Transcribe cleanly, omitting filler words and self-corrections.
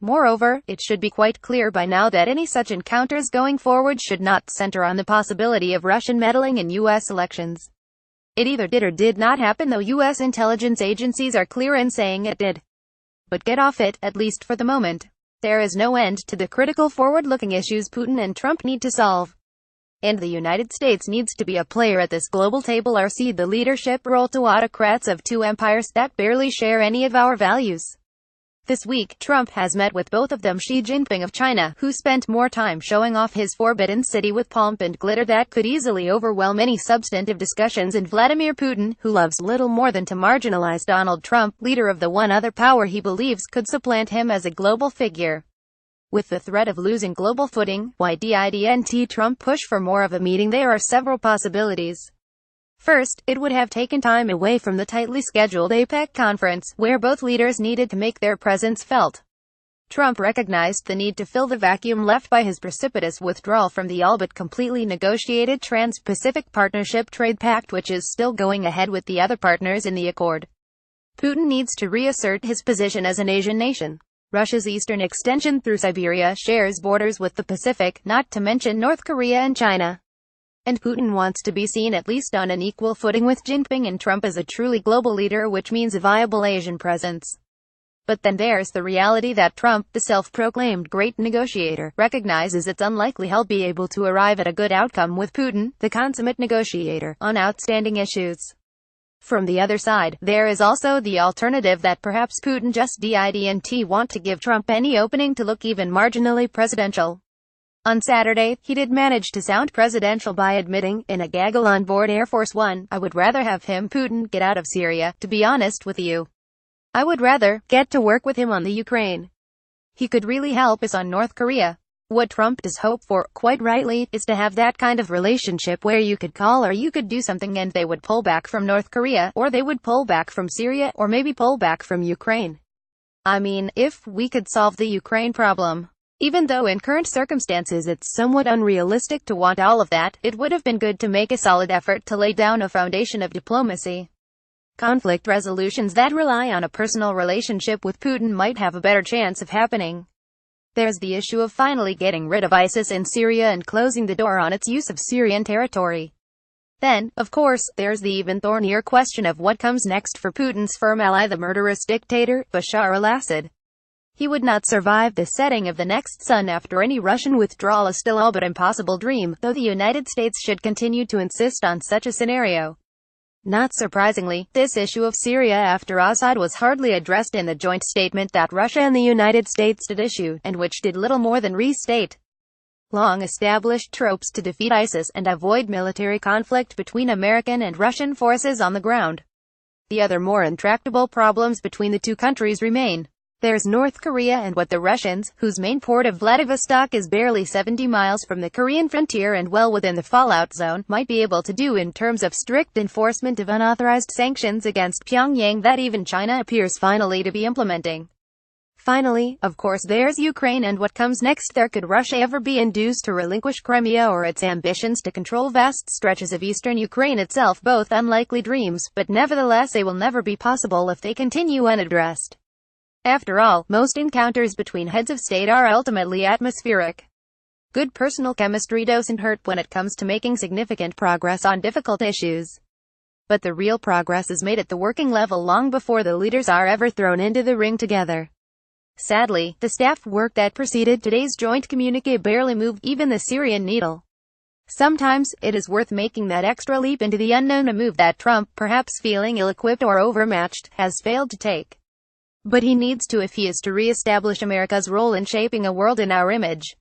Moreover, it should be quite clear by now that any such encounters going forward should not center on the possibility of Russian meddling in U.S. elections. It either did or did not happen, though U.S. intelligence agencies are clear in saying it did. But get off it, at least for the moment. There is no end to the critical forward-looking issues Putin and Trump need to solve. And the United States needs to be a player at this global table or cede the leadership role to autocrats of two empires that barely share any of our values. This week, Trump has met with both of them. Xi Jinping of China, who spent more time showing off his forbidden city with pomp and glitter that could easily overwhelm any substantive discussions, and Vladimir Putin, who loves little more than to marginalize Donald Trump, leader of the one other power he believes could supplant him as a global figure. With the threat of losing global footing, why didn't Trump push for more of a meeting? There are several possibilities. First, it would have taken time away from the tightly scheduled APEC conference, where both leaders needed to make their presence felt. Trump recognized the need to fill the vacuum left by his precipitous withdrawal from the all but completely negotiated Trans-Pacific Partnership trade pact, which is still going ahead with the other partners in the accord. Putin needs to reassert his position as an Asian nation. Russia's eastern extension through Siberia shares borders with the Pacific, not to mention North Korea and China. And Putin wants to be seen at least on an equal footing with Jinping and Trump as a truly global leader, which means a viable Asian presence. But then there's the reality that Trump, the self-proclaimed great negotiator, recognizes it's unlikely he'll be able to arrive at a good outcome with Putin, the consummate negotiator, on outstanding issues. From the other side, there is also the alternative that perhaps Putin just didn't want to give Trump any opening to look even marginally presidential. On Saturday, he did manage to sound presidential by admitting, in a gaggle on board Air Force One, "I would rather have him, Putin, get out of Syria, to be honest with you. I would rather get to work with him on the Ukraine. He could really help us on North Korea." What Trump does hope for, quite rightly, is to have that kind of relationship where you could call or you could do something and they would pull back from North Korea, or they would pull back from Syria, or maybe pull back from Ukraine. I mean, if we could solve the Ukraine problem. Even though in current circumstances it's somewhat unrealistic to want all of that, it would have been good to make a solid effort to lay down a foundation of diplomacy. Conflict resolutions that rely on a personal relationship with Putin might have a better chance of happening. There's the issue of finally getting rid of ISIS in Syria and closing the door on its use of Syrian territory. Then, of course, there's the even thornier question of what comes next for Putin's firm ally, the murderous dictator, Bashar al-Assad. He would not survive the setting of the next sun after any Russian withdrawal, a still all but impossible dream, though the United States should continue to insist on such a scenario. Not surprisingly, this issue of Syria after Assad was hardly addressed in the joint statement that Russia and the United States did issue, and which did little more than restate long-established tropes to defeat ISIS and avoid military conflict between American and Russian forces on the ground. The other more intractable problems between the two countries remain. There's North Korea and what the Russians, whose main port of Vladivostok is barely 70 miles from the Korean frontier and well within the fallout zone, might be able to do in terms of strict enforcement of unauthorized sanctions against Pyongyang that even China appears finally to be implementing. Finally, of course, there's Ukraine and what comes next there. Could Russia ever be induced to relinquish Crimea or its ambitions to control vast stretches of eastern Ukraine itself? Both unlikely dreams, but nevertheless they will never be possible if they continue unaddressed. After all, most encounters between heads of state are ultimately atmospheric. Good personal chemistry doesn't hurt when it comes to making significant progress on difficult issues. But the real progress is made at the working level long before the leaders are ever thrown into the ring together. Sadly, the staff work that preceded today's joint communique barely moved even the Syrian needle. Sometimes, it is worth making that extra leap into the unknown, a move that Trump, perhaps feeling ill-equipped or overmatched, has failed to take. But he needs to if he is to re-establish America's role in shaping a world in our image.